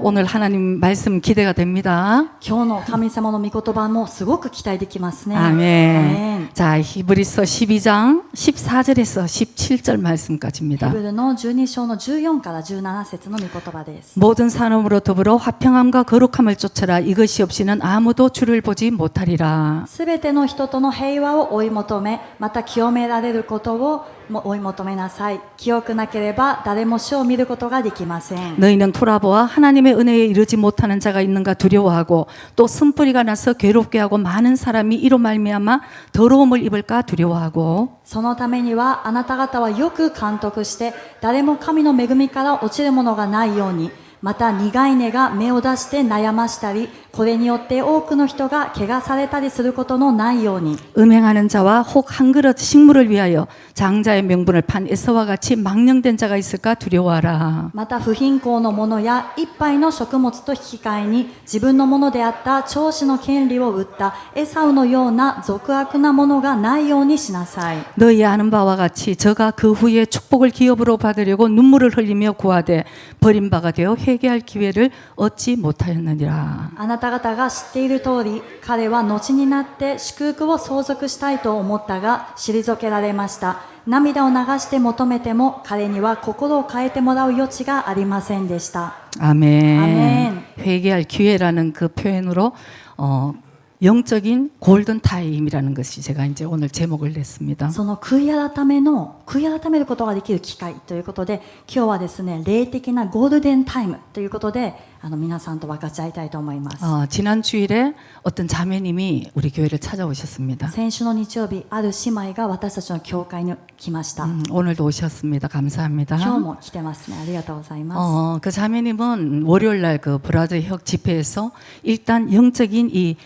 오늘 하나님 말씀 기대가 됩니다. 今日の神様の御言葉もすごく期待できますね。 아멘. 자, 히브리서 12장 14절에서 17절 말씀까지입니다. ヘブルの12章の14から17節の御言葉です。 모든 사람으로 더불어 화평함과 거룩함을 쫓아라. 이것이 없이는 아무도 주를 보지 못하리라. すべての人との平和を追い求め、また清められることを追い求めなさい。清くなければ誰も主を見ることができません。 너희는 돌아보아 하나님의 은혜에 이르지 못하는 자가 있는가 두려워하고 또 쓴뿌리가 나서 괴롭게 하고 많은 사람이 이로 말미암아 더러움을 입을까 두려워하고 そのためにはあなた方はよく監督して誰も神の恵みから落ちるものがないように、また苦い根が芽を出して悩ましたり、これによって多くの人が怪我されたりすることのないように、 음행하는 자와 혹 한 그릇 식물을 위하여 장자의 명분을 판 에서와 같이 망령된 자가 있을까 두려워하라. また不貧困の者や一杯の食物と引き換えに自分のものであった長子の権利を売ったエサウのような俗悪なものがないようにしなさい。 너희 아는 바와 같이 저가 그 후에 축복을 기업으로 받으려고 눈물을 흘리며 구하되 버림받아 되어 회개할 기회를 얻지 못하였느니라. あなた方が知っている通り、彼は後になって祝福を相続したいと思ったが退けられました。涙を流して求めても彼には心を変えてもらう余地がありませんでした。 아멘. 아멘. 회개할 기회라는 그 표현으로 영적인 골든 타임이라는 것이 제가 이제 오늘 제목을 냈습니다. その悔い改めることができる機会ということで、今日はですね、霊的なゴールデンタイムということで、皆さんと分かち合いたいと思います。 지난 주일에 어떤 자매님이 우리 교회를 찾아오셨습니다. 先週の日曜日、ある姉妹が私たちの教会に来ました。 오늘도 오셨습니다. 감사합니다. 今日も来てますね。ありがとうございます。 그 자매님은 월요일날 그 브라더협 집회에서 일단 영적인 이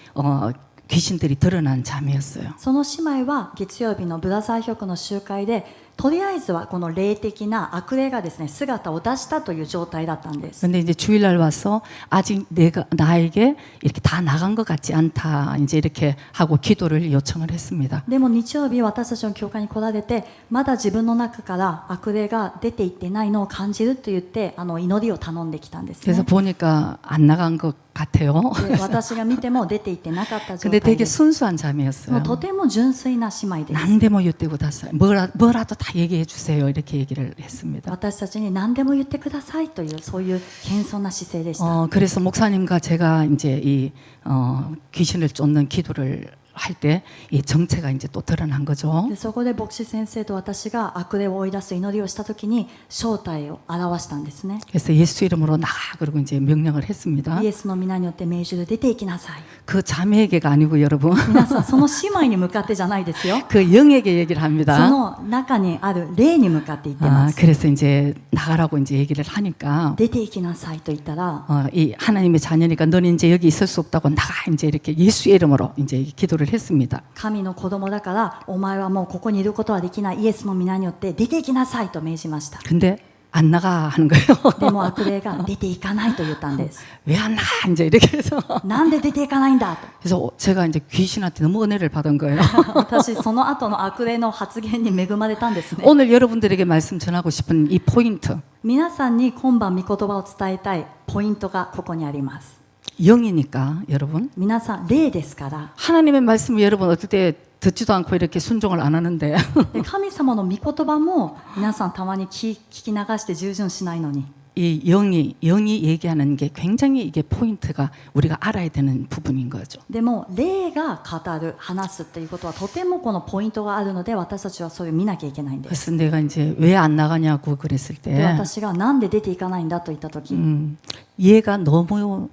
귀신들이 드러난 자매였어요. その姉妹は月曜日のブラザー局の集会で、とりあえずはこの霊的な悪霊がですね、姿を出したという状態だったんです。 근데 이제 주일날 와서 아직 나에게 이렇게 다 나간 것 같지 않다. 이제 이렇게 하고 기도를 요청을 했습니다. でも日曜日私たちの教会に来られて、まだ自分の中から悪霊が出ていってないのを感じると言って祈りを頼んできたんです 그래서 ね。 보니까 안 나간 것 같아요. で私が見ても出ていってなかった状 근데 態 되게 です。 순수한 も 자매였어요. うとても純粋な姉妹です。 난데뭐言ってください. 뭐라도 다 얘기해 주세요. 이렇게 얘기를 했습니다. 私たちに何でも言ってくださいというそういう謙遜な姿勢でした。 그래서 목사님과 제가 이제 이 귀신을 쫓는 기도를 할 때 이 정체가 이제 또 드러난 거죠. でそこで牧師先生と私が悪霊を追い出す祈りをしたときに正体を表したんですね。 그래서 예수 이름으로 나가 그러고 이제 명령을 했습니다. イエスの皆によって命じる出て行きなさい。 그 자매에게가 아니고 여러분 皆さんその姉妹に向かってじゃないですよ。 그 영에게 얘기를 そ 합니다. の中にある霊に向かって言ってます。 그래서 이제 나가라고 이제 얘기를 하니까 出て行きなさいと言ったら、 이 하나님의 자녀니까 너는 이제 여기 있을 수 없다고 나가 이제 이렇게 예수의 이름으로 이제 기도를 했습니다. 神の子供だからお前はもうここにいることはできない。イエスの皆によって出て行きなさいと命じました。 근데 안 나가 하는 거예요. でも悪霊が出て行かないと言ったんです。 왜 안 나가 이제 이렇게 해서 なんで出て行かないんだと。 그래서 제가 이제 귀신한테 너무 은혜를 받은 거예요. 私その後の悪霊の発言に恵まれたんですね。 오늘 여러분들에게 말씀 전하고 싶은 이 포인트 皆さんに今晩御言葉を伝えたいポイントがここにあります。 영이니까 여러분 皆さん霊ですから。 하나님의 말씀을 여러분 어떨 때 듣지도 않고 이렇게 순종을 안 하는데 で神様の御言葉も皆さんたまに聞き流して従順しないのに、 이 영이 얘기하는 게 굉장히 이게 포인트가 우리가 알아야 되는 부분인 거죠. でも霊が語る話すっていうことはとてもこのポイントがあるので、私たちはそれを見なきゃいけないんです。 그래서 내가 이제 왜 안 나가냐고 그랬을 で 때 私がなんで出ていかないんだと言った時、 얘가 너무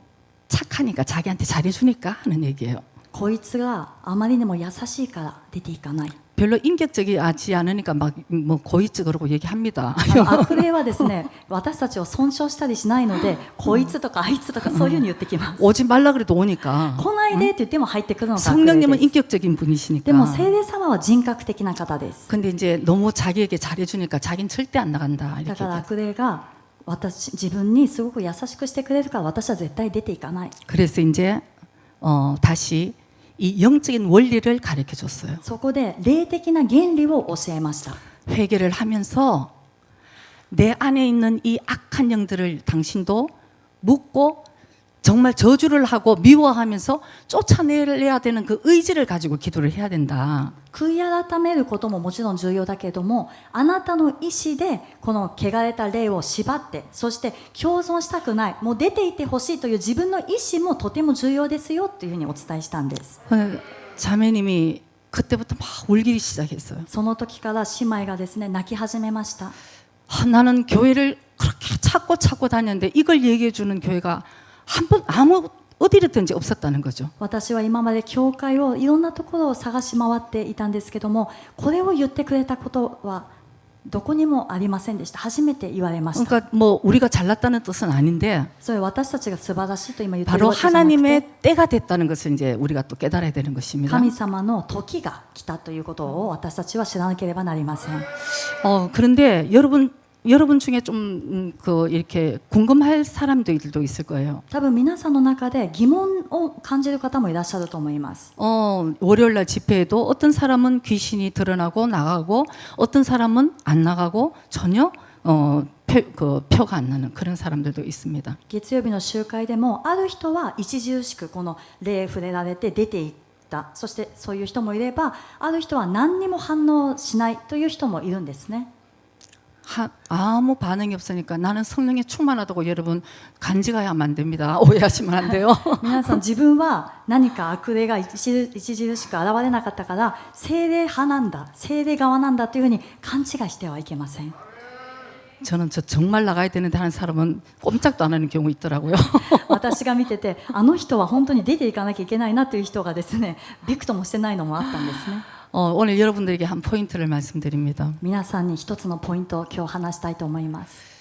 착하니까 자기한테 잘해주니까 하는 얘기예요. こいつがあまりにも優しいから出ていかない。 별로 인격적이지 않으니까 막 뭐 고이츠 그러고 얘기합니다. 悪霊はですね、私たちを尊重したりしないので、こいつとかあいつとかそういうふうに言ってきます。 오지 말라 그래도 오니까. 来ないでって言っても入ってくるのが悪霊 성령님은 です。 인격적인 でも 분이시니까. 聖霊様は人格的な方です。 근데 이제 너무 자기에게 잘해주니까 자기는 절대 안 나간다 だ 이렇게 から 얘기해요. 悪霊が自分にすごく優しくしてくれるから私は絶対出ていかない。 그래서 이제 다시 이 영적인 원리를 가르쳐 줬어요. そこで霊的な原理を教えました。 회개를 하면서 내 안에 있는 이 악한 영들을 당신도 묻고 정말 저주를 하고 미워하면서 쫓아내야 되는 그 의지를 가지고 기도를 해야 된다. 悔い改めることももちろん重要だけれども、あなたの意思でこの汚れた霊を縛って、そして共存したくない、もう出ていてほしいという自分の意思もとても重要ですよというふうにお伝えしたんです。 자매님이 그때부터 막 울기 시작했어요. その時から姉妹がですね、泣き始めました。 나는 교회를 그렇게 찾고 다녔는데 이걸 얘기해 주는 교회가 한 번 아무 어디든지 없었다는 거죠. 私は今まで教会をいろんなところを探し回っていたんですけども、これを言ってくれたことはどこにもありませんでした。初めて言われました。 그러니까 뭐 우리가 잘났다는 뜻은 아닌데 それは私たちが素晴らしいと今言ってる 바로 わけじゃなくて、 하나님의 때가 됐다는 것을 이제 우리가 또 깨달아야 되는 것입니다. 神様の時が来たということを私たちは知らなければなりません。 그런데 여러분 중에 좀 이렇게 궁금할 사람들도 있을 거예요. 多分皆さんの中で疑問を感じる方もいらっしゃると思います。 월요일날 집회에도 어떤 사람은 귀신이 드러나고 나가고 어떤 사람은 안 나가고 전혀 표가 안 나는 그런 사람들도 있습니다. 月曜日の集会でもある人は著しくこの霊触れられて出ていった、そしてそういう人もいれば、ある人は何にも反応しないという人もいるんですね。 아무 반응이 없으니까 나는 성령에 충만하다고 여러분 간직해야만 안 됩니다. 오해하시면 안 돼요. 皆さん自分は何か悪霊が著しく現れなかったから聖霊派なんだ、聖霊側なんだというふうに勘違いしてはいけません。 저는 저 정말 나가야 되는데 하는 사람은 꼼짝도 안 하는 경우 있더라고요. 私が見てて、あの人は本当に出ていかなきゃいけないなという人がですね、びくともしてないのもあったんですね。 오늘 여러분들에게 한 포인트를 말씀드립니다. 皆さんに一つのポイントを今日話したいと思います。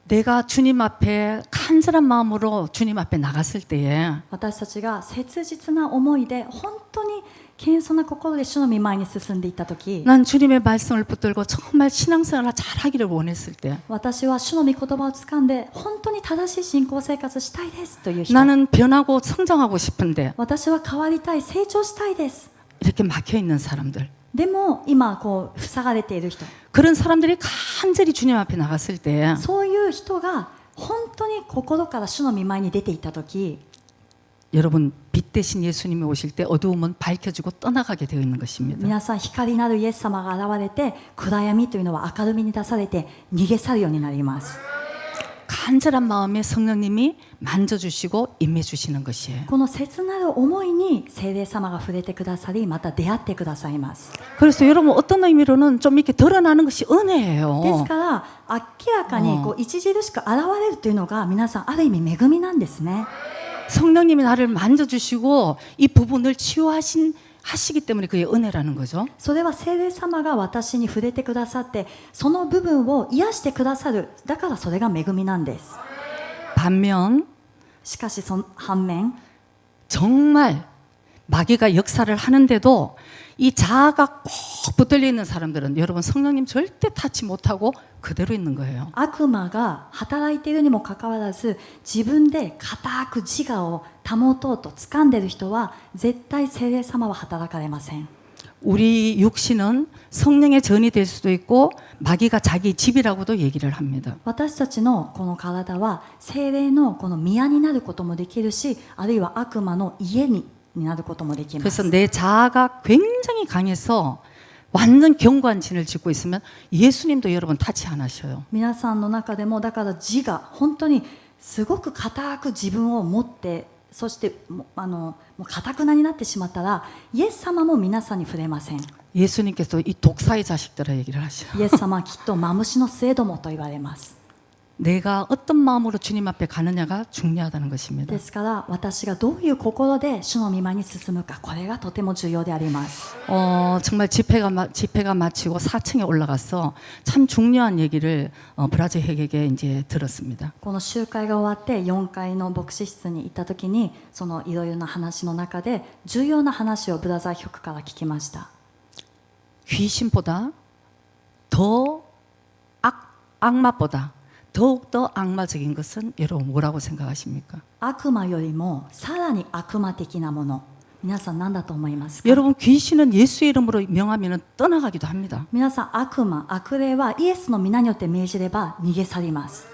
내가 주님 앞에 간절한 마음으로 주님 앞에 나갔을 때에 私たちが切実な思いで本当に謙遜な心で主の御前に進んでいった時、 난 주님의 말씀을 붙들고 정말 신앙생활을 잘하기를 원했을 때 私は主の御言葉を掴んで本当に正しい信仰生活したいですという人、 나는 변하고 성장하고 싶은데 私は変わりたい、成長したいです、 이렇게 막혀 있는 사람들, でも今こう塞がれている人、 그런 사람들이 간절히 주님 앞에 나갔을 때 そういう人が本当に心から主の御前に出ていった時、 여러분 빛 대신 예수님이 오실 때 어두움은 밝혀지고 떠나가게 되어 있는 것입니다. 皆さん光なるイエス様が現れて、暗闇というのは明るみに出されて逃げ去るようになります。 간절한 마음에 성령님이 만져주시고 임해주시는 것이에요. この切なる思いに聖霊様が触れてくださり、また出会ってくださいます。 그래서 여러분 어떤 의미로는 좀 이렇게 드러나는 것이 です 은혜예요. から明らかにこう著しく現れるというのが皆さんある意味恵みなんですね。 성령님이 나를 만져주시고 이 부분을 하시기 때문에 그게 은혜라는 거죠. それは聖霊様が私に触れてくださって、その部分を癒してくださる。だからそれが恵みなんです。 반면 しかしその反面、 정말 마귀가 역사를 하는데도 이 자아가 꼭 붙들려 있는 사람들은 여러분 성령님 절대 타치 못하고 그대로 있는 거예요. 悪魔が働いているにもかかわらず、自分で固く自我を保とうと掴んでいる人は絶対聖霊様は働かれません。 우리 육신은 성령의 전이 될 수도 있고 마귀가 자기 집이라고도 얘기를 합니다. 私たちのこの体は聖霊のこの宮になることもできるし、あるいは悪魔の家になることもできます。 그래서 내 자아가 굉장히 강해서 완전 견고한 진을 짓고 있으면 예수님도 여러분 타치 안 하셔요. 皆さんの中でもだから自我、本当にすごく固く自分を持って、そしてもう固くなになってしまったら、イエス様も皆さんに触れません。 예수님께서 이 독사의 자식들아 얘기를 하셔요. イエス様はきっとマムシの末どもと言われます。 내가 어떤 마음으로 주님 앞에 가느냐가 중요하다는 것입니다. ですから私がどういう心で主の御前に進むか、これがとても重要であります。 정말 집회가 마치고 4층에 올라가서 참 중요한 얘기를 브라제핵에게 이제 들었습니다. この集会が終わって4階の牧師室に行った時に、そのいろいろな話の中で重要な話をブラザー局から聞きました。 귀신보다 더 악마보다 더욱더 악마적인 것은 여러분 뭐라고 생각하십니까? 悪魔よりもさらに悪魔的なもの、皆さん何だと思いますか？ 여러분 귀신은 예수의 이름으로 명하면 떠나가기도 합니다. 皆さん悪魔、悪霊はイエスの皆によって命じれば逃げ去ります。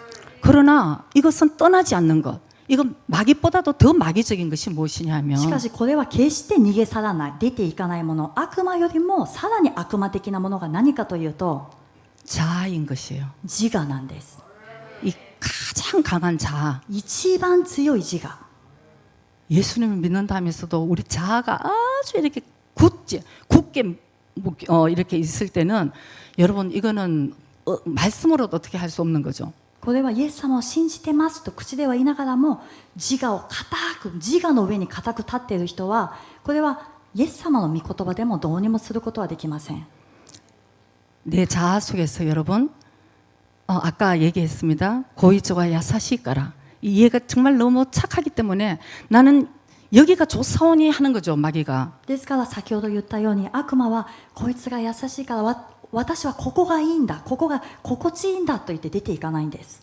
그러나 이것은 떠나지 않는 것. 이건 마귀보다도 더 마귀적인 것이 무엇이냐 하면 しかしこれは決して逃げ去らない、出ていかないもの、悪魔よりもさらに悪魔的なものが何かというと 자아인 것이에요. 自我なんです。 이 가장 강한 자아. 一番強い自我。 예수님을 믿는다면서도 우리 자아가 아주 이렇게 굳게 이렇게 있을 때는 여러분 이거는 말씀으로도 어떻게 할 수 없는 거죠. これはイエス様を信じてますと口では言いながらも自我を固く、自我の上に固く立っている人はこれはイエス様の御言葉でもどうにもすることはできません。 내 자아 속에서 여러분 아까 얘기했습니다. 고의조가 야사시까라. 이 얘가 정말 너무 착하기 때문에 나는 여기가 좋사오니 하는 거죠. 마귀가. ですから先ほど言ったように悪魔はこいつが優しいから私はここがいいんだ、ここが心地いいんだと言って出ていかないんです。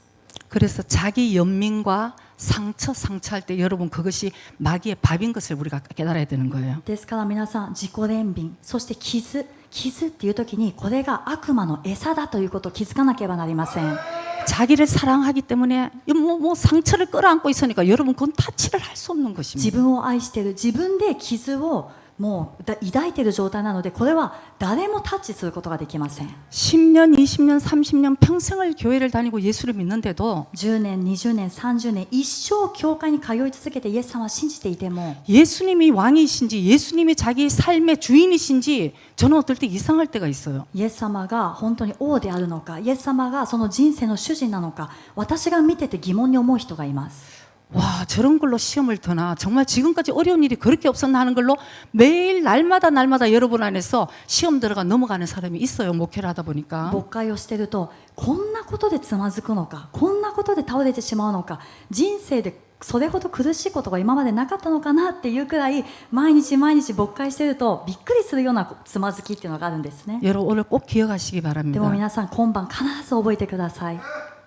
그래서 자기 연민과 상처할 때 여러분 그것이 마귀의 밥인 것을 우리가 깨달아야 되는 거예요. ですから皆さん自己憐憫、そして傷っていう時にこれが悪魔の餌だということを気づかなければなりません。 자기를 사랑하기 때문에 뭐 상처를 끌어안고 있으니까 여러분 그건 타치를 할 수 없는 自 것입니다. 分を愛している、自分で傷をもう抱いている状態なのでこれは誰もタッチすることができません。 10년, 20년, 30년 평생을 교회를 다니고 예수를 믿는데도 10年、20年、30年一生教会に通い続けてイエス様を信じていても 예수님이 왕이신지 예수님이 자기 삶의 주인이신지 저는 어떨 때 이상할 때가 있어요. イエス様が本当に王であるのか、イエス様がその人生の主人なのか、私が見てて疑問に思う人がいます。 와 저런 걸로 시험을 드나 정말 지금까지 어려운 일이 그렇게 없었나 하는 걸로 매일 날마다 여러분 안에서 시험 들어가 넘어가는 사람이 있어요. 목회를 하다 보니까. 牧会をしているとこんなことでつまずくのか、こんなことで倒れてしまうのか、人生でそれほど苦しいことが今までなかったのかなっていうくらい毎日牧会しているとびっくりするようなつまずきっていうのがあるんですね。 여러분 오늘 꼭 기억하시기 でも 바랍니다. 皆さん今晩必ず覚えてください。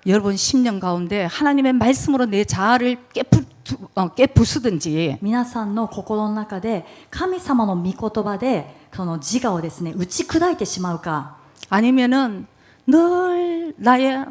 여러분 10년 가운데 하나님의 말씀으로 내 자아를 깨부수든지 皆さんの心の中で神様の御言葉でその自我をですね打ち砕いてしまうか、 아니면은 늘 나의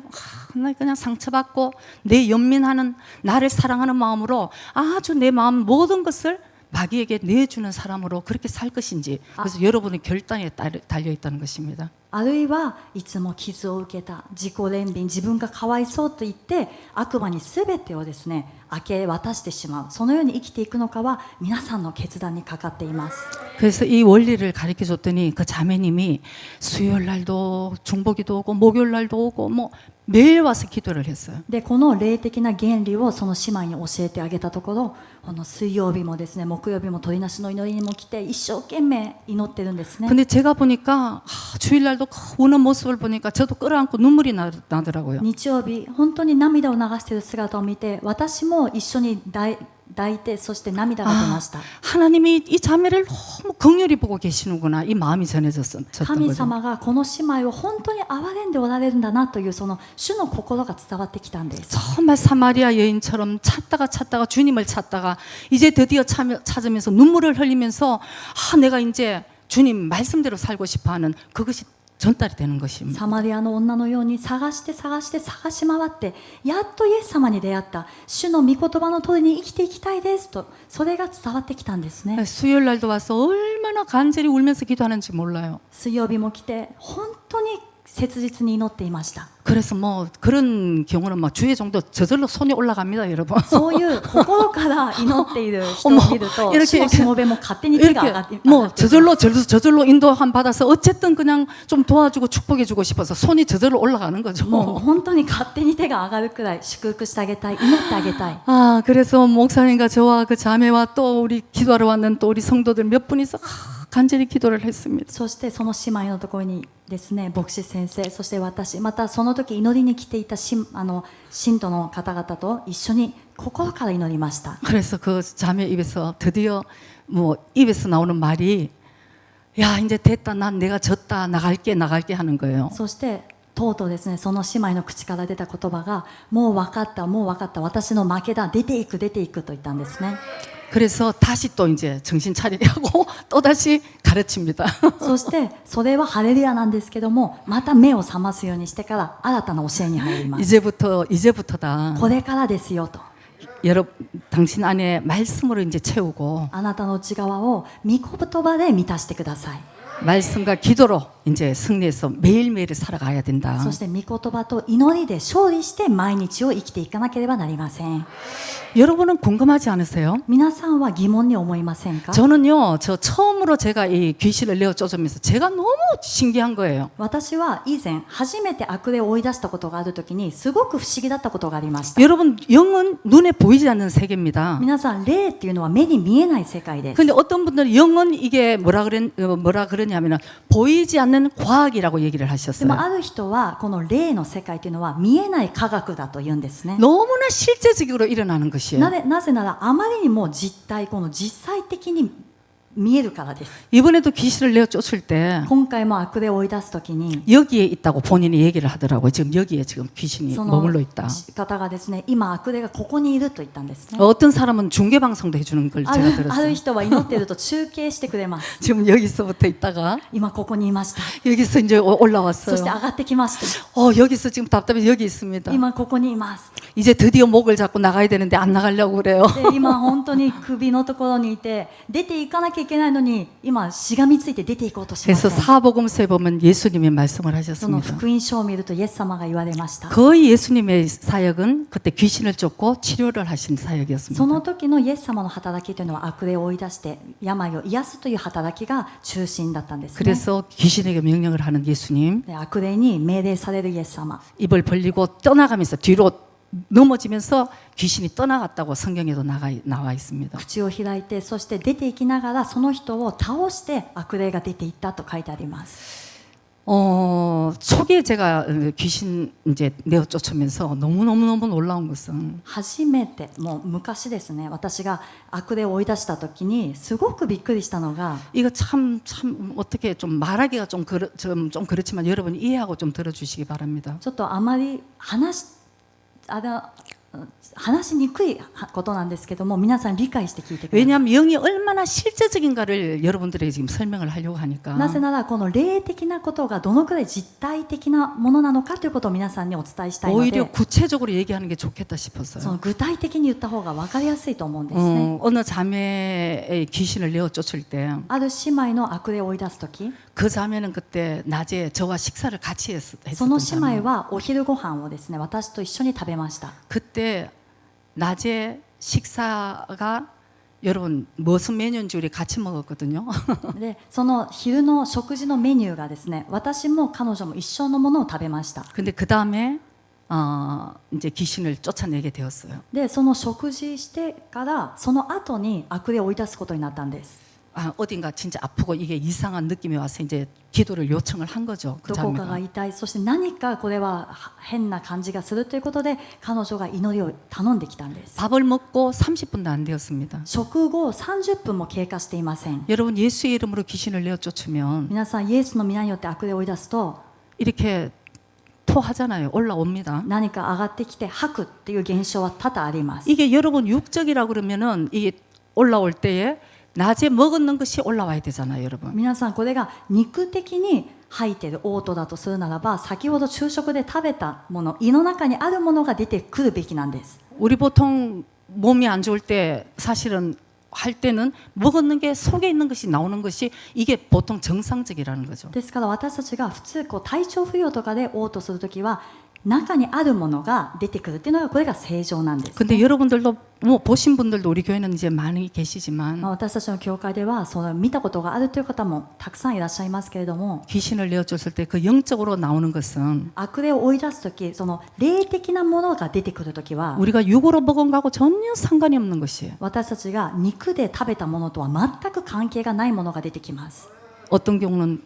나 그냥 상처받고 내 연민하는 나를 사랑하는 마음으로 아주 내 마음 모든 것을 마귀에게 내주는 사람으로 그렇게 살 것인지 그래서 여러분의 결단에 달려 있다는 것입니다. あるいはいつも傷を受けた自己憐憫、自分がかわいそうと言って悪魔に全てをですね明け渡してしまう、そのように生きていくのかは皆さんの決断にかかっています。 그래서 이 원리를 가르쳐 줬더니 그 자매님이 수요일 날도 중보기도 오고 목요일 날도 오고 뭐 매일 와서 기도를 했어요. でこの霊的な原理をその姉妹に教えてあげたところ、この水曜日もですね木曜日も鳥なしの祈りにも来て一生懸命祈ってるんですね。 근데 제가 보니까 주일날도 우는 모습을 보니까 저도 끌어안고 눈물이 나더라고요. 日曜日本当に涙を流している姿を見て私も一緒に抱いてそして涙が出ました。 하나님이 이 자매를 너무 긍휼히 보고 계시는구나 이 마음이 전해졌던 神 거죠. 様がこの姉妹を本当に憐れんでおられるんだなというその主の心が伝わってきたんです。 정말 사마리아 여인처럼 찾다가 주님을 찾다가 이제 드디어 찾으면서 눈물을 흘리면서 내가 이제 주님 말씀대로 살고 싶어하는 그것이 전달이 되는 것입니다. サマリアの女のように探し回ってやっとイエス様に出会った、主の御言葉の通りに生きていきたいですとそれが伝わってきたんですね。 수요일 날도 와서 얼마나 간절히 울면서 기도하는지 몰라요. 水曜日も来て本当に切実に祈っていました。 그래서 뭐 그런 경우는 뭐 주의 정도 저절로 손이 올라갑니다, 여러분. そういう心から祈っている人を見ると 이렇게 主のしもべも勝手に手が上がって 뭐 저절로 인도함 받아서 어쨌든 그냥 좀 도와주고 축복해주고 싶어서 손이 저절로 올라가는 거죠. もう本当に勝手に手が上がるくらい祝福してあげたい、祈ってあげたい。 그래서 목사님과 저와 그 자매와 또 우리 기도하러 왔는 또 우리 성도들 몇 분이서 간절히 기도를 했습니다. そしてその姉妹のところにですね牧師先生、そして私、またその時祈りに来ていた信徒の方々と一緒に心から祈りました。 그래서 그 자매 입에서 드디어 뭐 입에서 나오는 말이 야 이제 됐다, 난 내가 졌다, 나갈게 하는 거예요. そしてとうとうですねその姉妹の口から出た言葉がもう分かった、私の負けだ、出ていくと言ったんですね。 그래서 다시 또 이제 정신 차리게 하고 또 다시 가르칩니다. そしてそれはハレルヤなんですけども、また目を覚ますようにしてから新たな教えに入ります。 이제부터다. これからですよと。 여러분, 당신 안에 말씀으로 이제 채우고 あなたの内側を御言葉で満たしてください。 말씀과 기도로 이제 승리해서 매일매일 살아가야 된다. そして御言葉と祈りで勝利して毎日を生きていかなければなりません。 여러분은 궁금하지 않으세요? 皆さんは疑問に思いませんか？ 저는요, 저 처음으로 제가 이 귀신을 내어 쫓으면서 제가 너무 신기한 거예요. 私は以前初めて悪霊を追い出したことがあるときにすごく不思議だったことがありました。 여러분, 영은 눈에 보이지 않는 세계입니다. 皆さん、霊っていうのは目に見えない世界です。 근데 어떤 분들은 영은 이게 뭐라 그러냐면 보이지 않는 과학이라고 얘기를 で 하셨어요. もある人はこの霊の世界というのは見えない科学だと言うんですね。 너무나 실제적으로 일어나는 것이에요. なぜならあまりにも実体、この実際的に見えるからです。 이번에도 귀신을 내어 쫓을 때 今回も悪霊を追い出すときに 여기에 있다고 본인이 얘기를 하더라고요. 지금 여기에 지금 귀신이 その 머물러 있다. 方がですね、今悪霊がここにいると言ったんですね。 어떤 사람은 중계 방송도 해주는 걸 あ 제가 る 들었어요. 人は祈っていると中継してくれます。 지금 여기서부터 있다가 今ここにいました。 여기서 이제 そ 올라왔어요. して上がってきました。 여기서 지금 답답해 여기 있습니다. 今ここにいます。 이제 드디어 목을 잡고 나가야 되는데 안 나가려고 그래요. で今本当に首のところにいて出ていかなきゃいけないのに今しがみついて出ていこうとしま 그래서 す。 사복음서에 보면 예수님이 말씀을 その 하셨습니다. 福音書を見るとイエス様が言われました。 거의 예수님의 사역은 그때 귀신을 쫓고 치료를 하신 その 사역이었습니다. 時のイエス様の働きというのは悪霊を追い出して病を癒すという働きが中心だったんですね。 그래서 귀신에게 명령을 하는 예수님, で悪霊に命令されるイエス様、 입을 벌리고 떠나가면서 뒤로 넘어지면서 귀신이 떠나갔다고 성경에도 나와 있습니다. 口を開いてそして出ていきながらその人を倒して悪霊が出ていったと書いてあります。 초기에 제가 귀신 이제 내어 쫓으면서 너무 놀라운 것은 初めてもう昔ですね、私が悪霊を追い出した時にすごくびっくりしたのが 이거 참 어떻게 좀 말하기가 좀 그렇지만 여러분이 이해하고 좀 들어주시기 바랍니다. ちょっとあまり話しにくいことなんですけども皆さん理解して聞いてください。 왜냐하면 영이 얼마나 실제적인가를 여러분들에게 지금 설명을 하려고 하니까. なぜならこの霊的なことがどのくらい実体的なものなのかということを皆さんにお伝えしたいの 오히려 で 구체적으로 얘기하는 게 좋겠다 そ 싶었어요. の具体的に言った方が分かりやすいと思うんですね。 어느 자매의 귀신을 내어 쫓을 때 그 ある姉妹の悪霊を追い出す時 자매는 그때 낮에 저와 식사를 같이 そ 했었던 の姉 자매. 妹はお昼ご飯をですね私と一緒に食べました。 그때 낮에 식사가 여러분 무슨 메뉴인지 우리 같이 먹었거든요. でその昼の食事のメニューがですね私も彼女も一緒のものを食べました。 근데 그 다음에 이제 귀신을 쫓아내게 되었어요. でその食事してからその後に悪霊を追い出すことになったんです。 어딘가 진짜 아프고 이게 이상한 느낌이 와서 이제 기도를 요청을 한 거죠. 그 どこかが 자매가. 痛い、そして何かこれは変な感じがするということで彼女が祈りを頼んできたんです。 밥을 먹고 30분도 안 되었습니다. 食後30分も経過していません。 여러분 예수의 이름으로 귀신을 내어 쫓으면 皆さんイエスの皆によって悪霊を追い出すと 이렇게 토하잖아요. 올라옵니다. 何か上がってきて吐くっていう現象は多々あります。 이게 여러분 육적이라 그러면은 이게 올라올 때에 낮에 먹었는 것이 올라와야 되잖아요, 여러분. 皆さんこれが肉的に吐いてる嘔吐だとするならば先ほど昼食で食べたもの胃の中にあるものが出てくるべきなんです。 우리 보통 몸이 안 좋을 때 사실은 할 때는 먹었는 게 속에 있는 것이 나오는 것이 이게 보통 정상적이라는 거죠. ですから私たちが普通体調不良とかで嘔吐するときは中にあるものが出てくるっていうのがこれが正常なんです。 근데 여러분들도 뭐 보신 분들도 우리 교회는 이제 많이 계시지만 私たちの教会ではその見たことがあるという方もたくさんいらっしゃいますけれども 귀신을 내어줬을 때 그 영적으로 나오는 것은 悪霊を追い出すときその霊的なものが出てくるときは 우리가 육으로 먹은 거하고 전혀 상관이 없는 것이에요. 私たちが肉で食べたものとは全く関係がないものが出てきます。 어떤 경우는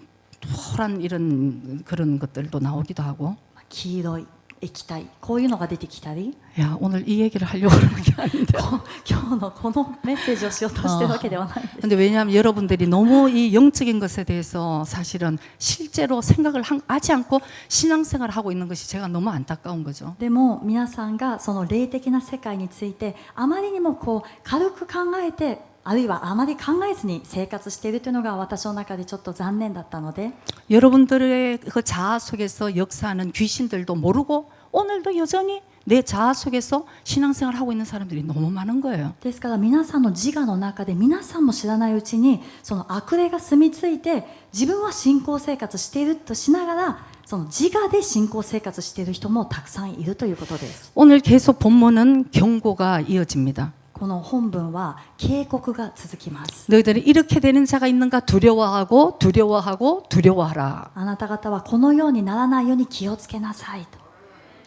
토란 이런 그런 것들도 나오기도 하고 黄色い液体こういうのが出てきたり 야, 오늘 이 얘기를 하려고 그러는 게 아닌데. 今日のこのメッセージをしようとしてるわけではないんです 근데 왜냐하면 여러분들이 너무 이 영적인 것에 대해서 사실은 실제로 생각을 하지 않고 신앙생활을 하고 있는 것이 제가 너무 안타까운 거죠. でも皆さんがその霊的な世界についてあまりにもこう軽く考えてあるいはあまり考えずに生活しているというのが私の中でちょっと残念だったので 여러분들의 그 자아 속에서 역사하는 귀신들도 모르고 오늘도 여전히 내 자아 속에서 신앙생활을 하고 있는 사람들이 너무 많은 거예요. ですから皆さんの自我の中で皆さんも知らないうちにその悪霊が住み着いて自分は信仰生活しているとしながらその自我で信仰生活している人もたくさんいるということです。 오늘 계속 본문은 경고가 이어집니다. この本文は警告が続きます。 너희들은 이렇게 되는 자가 있는가 두려워하고 두려워하고 두려워하라. あなた方はこのようにならないように気をつけなさいと。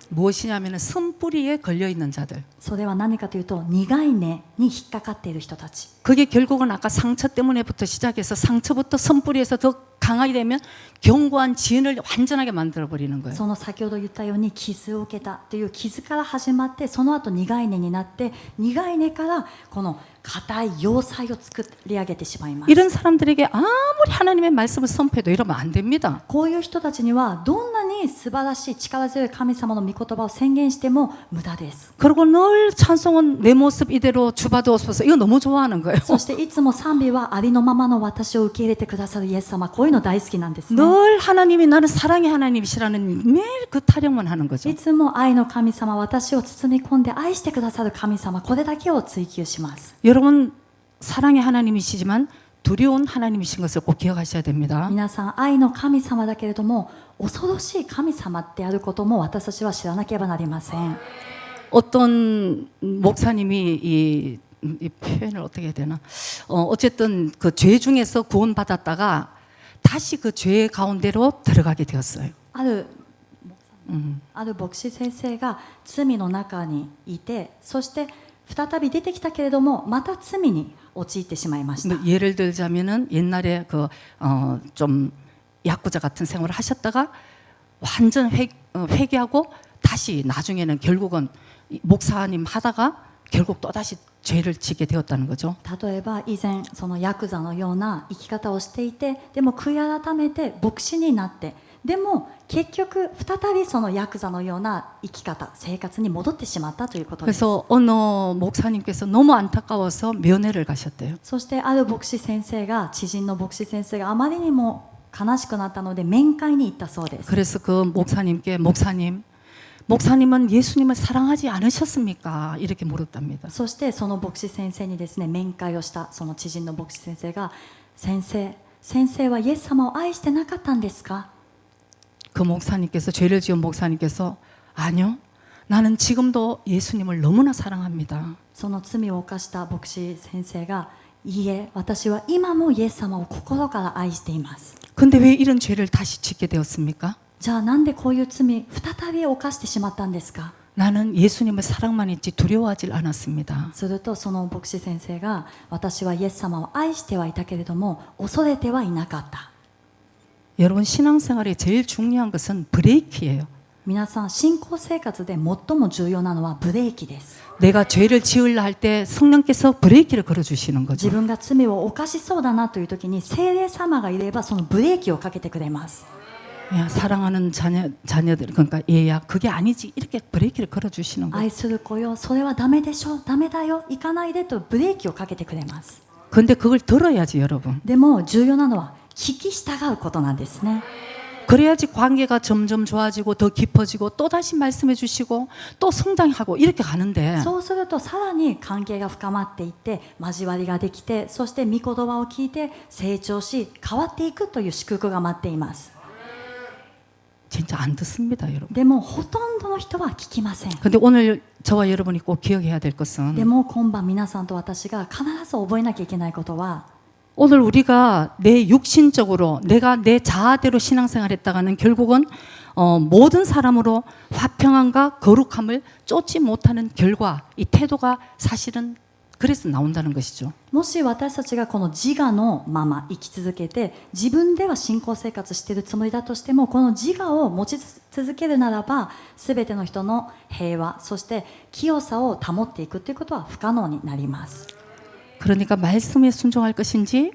무엇이냐면 쓴뿌리에 걸려 있는 자들. それは何かというと苦い根に引っかかっている人たち。 그게 결국은 아까 상처 때문에부터 시작해서 상처부터 쓴뿌리에서 더 강하게 되면 견고한 지은을 완전하게 만들어 버리는 거예요. その先ほど言ったように傷を受けたという傷から始まってその後苦い根になって苦い根からこの硬い要塞を作り上げてしまいます。 이런 사람들에게 아무리 하나님의 말씀을 선포해도 이러면 안 됩니다. こういう人たちにはどんなに素晴らしい力強い神様の御言葉を宣言しても無駄です。 그리고 늘 찬송은 내 모습 이대로 주받아옵소서. 이거 너무 좋아하는 거예요. そしていつも賛美はありのままの私を受け入れてくださるイエス様こういうの大好きなんですね。 늘 하나님이 나는 사랑의 하나님이시라는 매일 그 타령만 하는 거죠. いつも愛の神様私を包み込んで愛してくださる神様これだけを追求します。 여러분 사랑의 하나님이시지만 두려운 하나님이신 것을 꼭 기억하셔야 됩니다. 皆さん愛の神様だけれども恐ろしい神様であることも私たちは知らなければなりません。 어떤 목사님이 이 표현을 어떻게 해야 되나? 어쨌든 그 죄 중에서 구원받았다가 다시 그 죄 가운데로 들어가게 되었어요. ある牧師先生が罪の中にいてそして再び出てきたけれどもまた罪に陥ってしまいました。 근데 예를 들자면은 옛날에 좀 야구자 같은 생활을 하셨다가 완전 회개하고 다시 나중에는 결국은 목사님 하다가 결국 또 다시 죄를 짓게 되었다는 거죠. 例えば以前そのヤクザのような生き方をしていてでも悔い改めて牧師になってでも結局再びそのヤクザのような生き方生活に戻ってしまったということです。 그래서 어느 목사님께서 너무 안타까워서 면회를 가셨대요. そしてある牧師先生が知人の牧師先生があまりにも悲しくなったので面会に行ったそうです。 그래서 그 목사님께 목사님은 예수님을 사랑하지 않으셨습니까? 이렇게 물었답니다. そしてその牧師先生にですね面会をしたその知人の牧師先生が先生はイエス様を愛してなかったんですか? 그 목사님께서 죄를 지은 목사님께서 아니요. 나는 지금도 예수님을 너무나 사랑합니다. その罪を犯した牧師先生がいいえ私は今もイエス様を心から愛しています。 근데 왜 이런 죄를 다시 짓게 되었습니까? じゃあなんでこういう罪再び犯してしまったんですか? 나는 예수님을 사랑만 했지 두려워하지 않았습니다. するとその牧師先生が私はイエス様を愛してはいたけれども恐れてはいなかった。 여러분 신앙생활에 제일 중요한 것은 브레이크예요. 皆さん信仰生活で最も重要なのはブレーキです。 내가 죄를 지으려 할 때 성령께서 브레이크를 걸어주시는 自 거죠. 分が罪を犯しそうだなという時に聖霊様がいればそのブレーキをかけてくれます。 야, 사랑하는 자녀들 그러니까 얘야 그게 아니지 이렇게 브레이크를 걸어주시는 거예요. 愛する子よそれはダメでしょダメだよ行かないでとブレーキをかけてくれます。 근데 그걸 들어야지 여러분. でも重要なのは聞き従うことなんですね。 그래야지 관계가 점점 좋아지고 더 깊어지고 또 다시 말씀해 주시고 또 성장하고 이렇게 가는데 そうするとさらに関係が深まっていって交わりができてそして御言葉を聞いて成長し変わっていくという祝福が待っています。 진짜 안 듣습니다 여러분. でもほとんどの人は聞きません。 근데 오늘 저와 여러분이 꼭 기억해야 될 것은 でも今晩皆さんと私が必ず覚えなきゃいけないことは 오늘 우리가 내 육신적으로 내가 내 자아대로 신앙생활했다가는 결국은 모든 사람으로 화평함과 거룩함을 쫓지 못하는 결과 이 태도가 사실은 그래서 나온다는 것이죠. もし私たちがこの自我のまま生き続けて自分では信仰生活しているつもりだとしてもこの自我を持ち続けるならば全ての人の平和そして清さを保っていくということは不可能になります。 그러니까 말씀에 순종할 것인지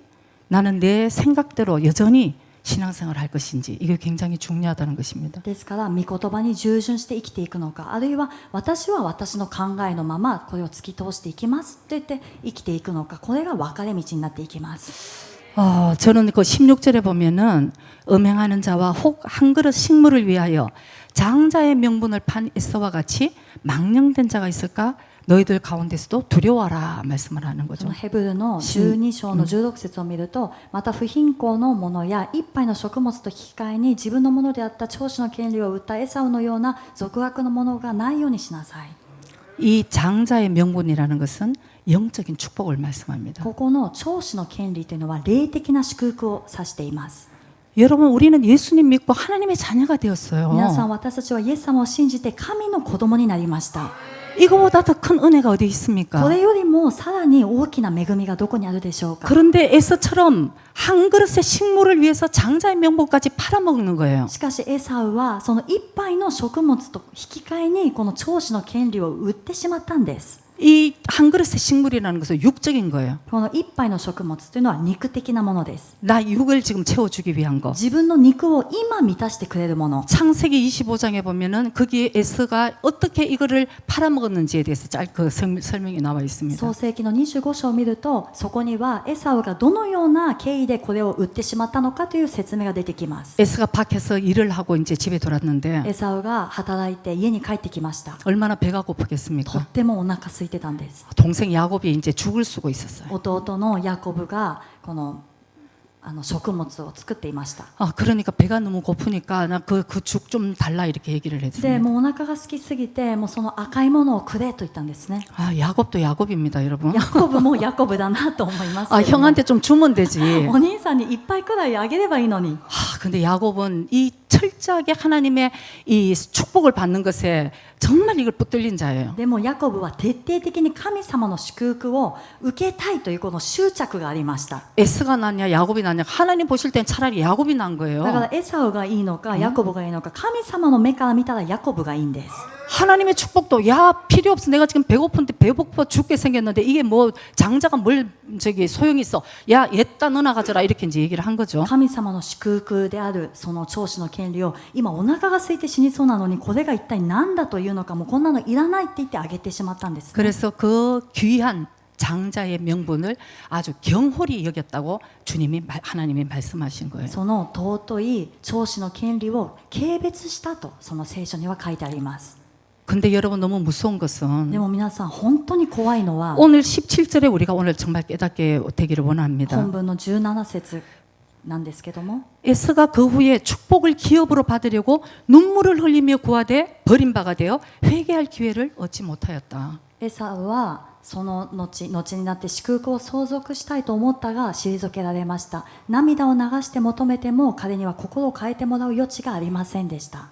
나는 내 생각대로 여전히 신앙생활을 할 것인지 이게 굉장히 중요하다는 것입니다. ですから御言葉に従順して生きていくのかあるいは私は私の考えのままこれを突き通していきますと言って生きていくのかこれが分かれ道になっていきます。 저는 그 16절에 보면은 음행하는 자와 혹 한 그릇 식물을 위하여 장자의 명분을 판 에서와 같이 망령된 자가 있을까? 너희들 가운데서도 두려워라 말씀을 하는 そ 거죠. のヘブルの12章の16節を見るとまた不貧困のものや一杯の食物と引き換えに自分のものであった長子の権利を売ったエサウのような俗悪のものがないようにしなさい。 이 장자의 명분이라는 것은 영적인 축복을 말씀합니다. ここの長子の権利というのは霊的な祝福を指しています。 여러분 우리는 예수님 믿고 하나님의 자녀가 皆さん 되었어요. 私たちはイエス様を信じて神の子供になりました。 이거보다 더 큰 은혜가 어디 있습니까? これよりもさらに大きな恵みがどこにあるでしょうか。 그런데 에서처럼 한 그릇의 식물을 위해서 장자의 명분까지 팔아먹는 거예요. しかしエサウはその一杯の食物と引き換えにこの長子の権利を売ってしまったんです。 이 한 그릇의 식물이라는 것은 육적인 거예요. この一杯の食物というのは肉的なものです。 나 육을 지금 채워주기 위한 거. 自分の肉を今満たしてくれるもの。 창세기 25장에 보면은 거기에 에스가 어떻게 이거를 팔아먹었는지에 대해서 짧게 설명이 나와 있습니다. 創世記の25章を見るとそこにはエサウがどのような経緯でこれを売ってしまったのかという説明が出てきます。 에스가 밖에서 일을 하고 이제 집에 돌아왔는데 エサウが働いて家に帰ってきました。 얼마나 배가 と 고프겠습니까? ってもお腹空いてたんです。 동생 야곱이 이제 죽을 쓰고 있었어요. 弟のヤコブがこの食物を作っていました。 그러니까 배가 너무 고프니까 나 그 죽 좀 달라 이렇게 얘기를 で 했습니다. もうお腹が空きすぎてもうその赤いものをくれと言ったんですね。 야곱도 야곱입니다, 여러분. ヤコブもヤコブだなと思いますけども 형한테 좀 주면 되지. お兄さんに一杯くらいあげればいいのに。 근데 야곱은 이 철저하게 하나님의 이 축복을 받는 것에 정말 이걸 붙들린 자예요. でもヤコブは徹底的に神様の祝福を受けたいというこの執着がありました。 에스가 낫냐 야곱이 낫냐 하나님 보실 땐 차라리 야곱이 난 だから 거예요. エサウがいいのかヤコブがいいのか神様の目から見たらヤコブがいいんです。 하나님의 축복도 야 필요 없어. 내가 지금 배고픈데 배고파 죽게 생겼는데 이게 뭐 장자가 뭘 저기 소용이 있어. 야 얘따 너나 가져라 이렇게 이제 얘기를 한 거죠. 神様の祝福であるその長子の権利を今お腹が空いて死にそうなのにこれが一体何だというのかもうこんなのいらないって言ってあげてしまったんです、ね。 그래서 그 귀한 장자의 명분을 아주 경홀히 여겼다고 하나님이 말씀하신 거예요. その尊い長子の権利を軽蔑したとその聖書には書いてあります。 근데 여러분 너무 무서운 で 것은 も皆さん本当に怖いのは 오늘 17절에 우리가 오늘 정말 깨닫게 되기를 원합니다. 本文の17節なんですけども 에스가 그 후에 축복을 기업으로 받으려고 눈물을 흘리며 구하되 버림바가 되어 회개할 기회를 얻지 못하였다. エサウはその後になって祝福を相続したいと思ったが退けられました。涙を流して求めても彼には心を変えてもらう余地がありませんでした。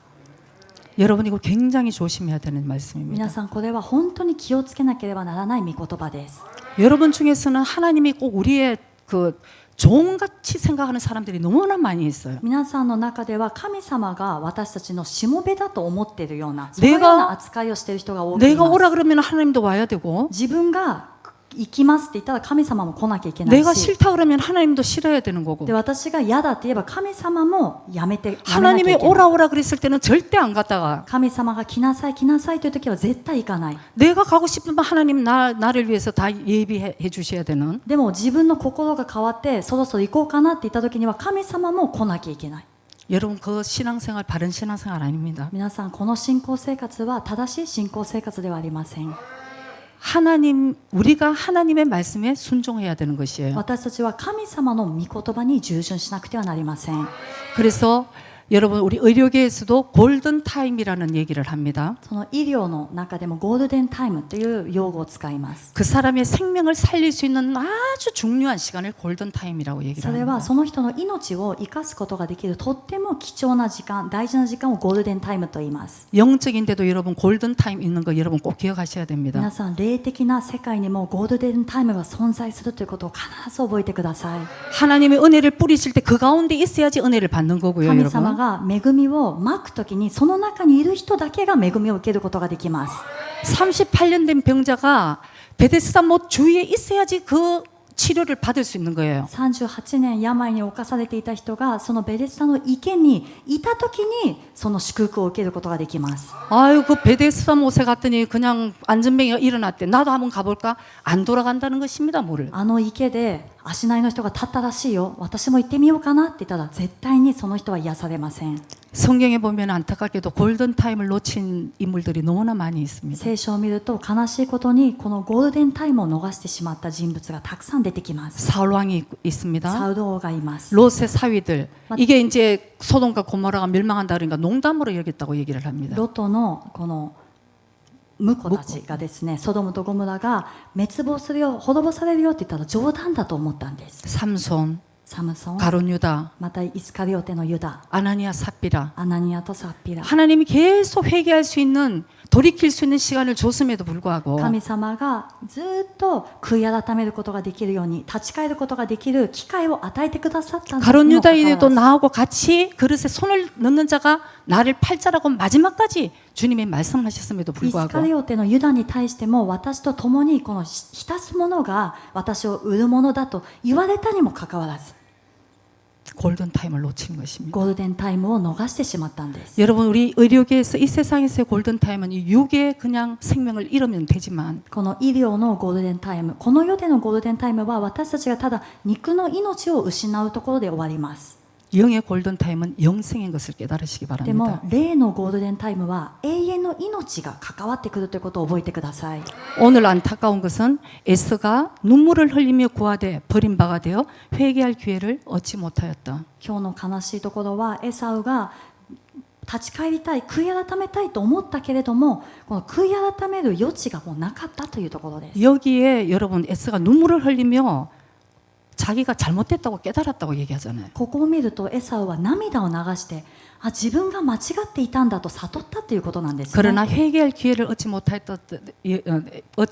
여러분 이거 굉장히 조심해야 되는 말씀입니다. 皆さんこれは本当に気をつけなければならない御言葉です。 여러분 중에서는 하나님이 꼭 우리의 그 종같이 생각하는 사람들이 너무나 많이 있어요. 皆さんの中では神様が私たちのしもべだと思っているようなそういうような扱いをしている人が多くい 내가 ま 오라 す。 그러면 하나님도 와야 되고 自分が行きますって言ったら神様も来なきゃいけない 내가 し 싫다 그러면 하나님도 싫어야 되는 거고 で私が嫌だって言えば神様もやめなきゃい 하나님이 けない 오라 그랬을 때는 절대 안 갔다가 神様が来なさい来なさいという時は絶対行かない。 내가 가고 싶으면 하나님 나를 위해서 다 예비해 주셔야 되는 でも自分の心が変わってそろそろ行こうかなって言った時には神様も来なきゃいけない。 여러분 그 신앙생활 바른 신앙생활 아닙니다. 皆さんこの信仰生活は正しい信仰生活ではありません。 우리가 하나님의 말씀에 순종해야 되는 것이에요. 私たちは神様の御言葉に従順しなくてはなりません。 그래서 여러분 우리 의료계에서도 골든 타임이라는 얘기를 합니다. その医療の中でもゴールデンタイムという用語を使います。 그 사람의 생명을 살릴 수 있는 아주 중요한 시간을 골든 타임이라고 얘기를 それは 합니다. その人の命を生かすことができるとっても貴重な時間、大事な時間をゴールデンタイムと言います。 영적인데도 여러분 골든 타임 있는 거 여러분 꼭 기억하셔야 됩니다. 皆さん、霊的な世界にもゴールデンタイムが存在するということを必ず覚えてください。 하나님의 은혜를 뿌리실 때 그 가운데 있어야지 은혜를 받는 거고요, 神 여러분. 様が恵みをまくときにその中にいる人だけが恵みを受けることができます。 38년 된 병자가 베데스다 못 주위에 있어야지 그 치료를 받을 수 있는 거예요. 38年病に侵されていた人がそのベデスダの池にいたときにその祝福を受けることができます。 아유, 그 베데스다 못에 갔더니 그냥 안전병이가 일어났대. 나도 한번 가볼까? 안 돌아간다는 것입니다, 뭐를. あの池で足内の人が立ったらしいよ、私も行ってみようかなって言ったら絶対にその人は癒されません。 성경에 보면 안타깝게도 골든 타임을 놓친 인물들이 너무나 많이 있습니다. 聖書を見ると悲しいことにこのゴールデンタイムを逃してしまった人物がたくさん出てきます。 사울 왕이 있습니다. サウル王がいます。 롯의 사위들. 이게 이제 소돔과 고모라가 멸망한다 그러니까 농담으로 여겼다고 얘기를 합니다. ロトのこの婿たちがですね、ソドムとゴムラが滅亡するよ、滅ぼされるよって言ったら冗談だと思ったんです。 삼손, サムソン、 가론 유다, またイスカリオテのユダ、 아나니아, 삽비라. アナニアとサッピラ。 하나님이 계속 회개할 수 있는 돌이킬 수 있는 시간을 줬음에도 불구하고 神様がずっと悔い改めることができるように、立ち返ることができる機会を与えてくださったんです。 가론 유다에도 나하고 같이 그릇에 손을 넣는 자가 나를 팔자라고 마지막까지 주님이 말씀하셨음에도 イス 불구하고 カリオテのユダに対しても私と共にこの浸す者が私を売る者だと言われたにもかかわらず 골든 타임을 놓친 것입니다. ゴールデンタイムを逃してしまったんです。 여러분 우리 의료계에서 이 세상에서의 골든 타임은 이 육의 그냥 생명을 잃으면 되지만 この医療のゴールデンタイム、この世でのゴールデンタイムは私たちがただ肉の命を失うところで終わります。 영의 골든 타임은 영생인 것을 깨달으시기 でも 바랍니다. 霊のゴールデンタイムは永遠の命が関わってくるということを覚えてください。 오늘 안타까운 것은 에스가 눈물을 흘리며 구하되 버림바가 되어 회개할 기회를 얻지 못하였다. 今日の悲しいところはエサウが立ち返りたい、悔い改めたいと思ったけれども、この悔い改める余地がもうなかったというところです。 여기에 여러분 에스가 눈물을 흘리며 자기가 잘못됐다고 깨달았다고 얘기하잖아요. ここを見るとエサウは涙を流して自分が間違っていたんだと悟ったということなんですね。 그러나 회개할 기회를 얻지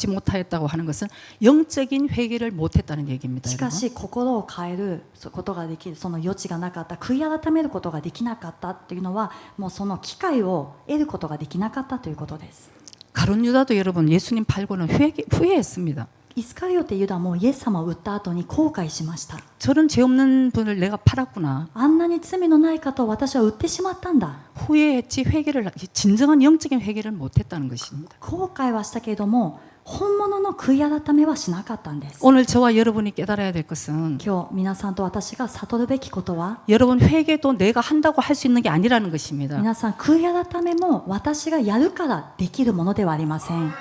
못하였다고 하는 것은 영적인 회개를 못했다는 얘기입니다. しかし心を変えることができるその余地がなかった、悔い改めることができなかったというのはもうその機会を得ることができなかったということです。 가룟 유다도 여러분 예수님 팔고는 후회했습니다. イスカリオテユダもイエス様を売った後に後悔しました。 저런 죄 없는 분을 내가 팔았구나. あんなに罪のない方を私は売ってしまったんだ。 후회했지 회개를 진정한 영적인 회개를 못했다는 것입니다. 後悔はしたけれども本物の悔い改めはしなかったんです。 오늘 저와 여러분이 깨달아야 될 것은 今日皆さんと私が悟るべきことは、 여러분 회개도 내가 한다고 할 수 있는 게 아니라는 것입니다. 皆さん悔い改めも私がやるからできるものではありません。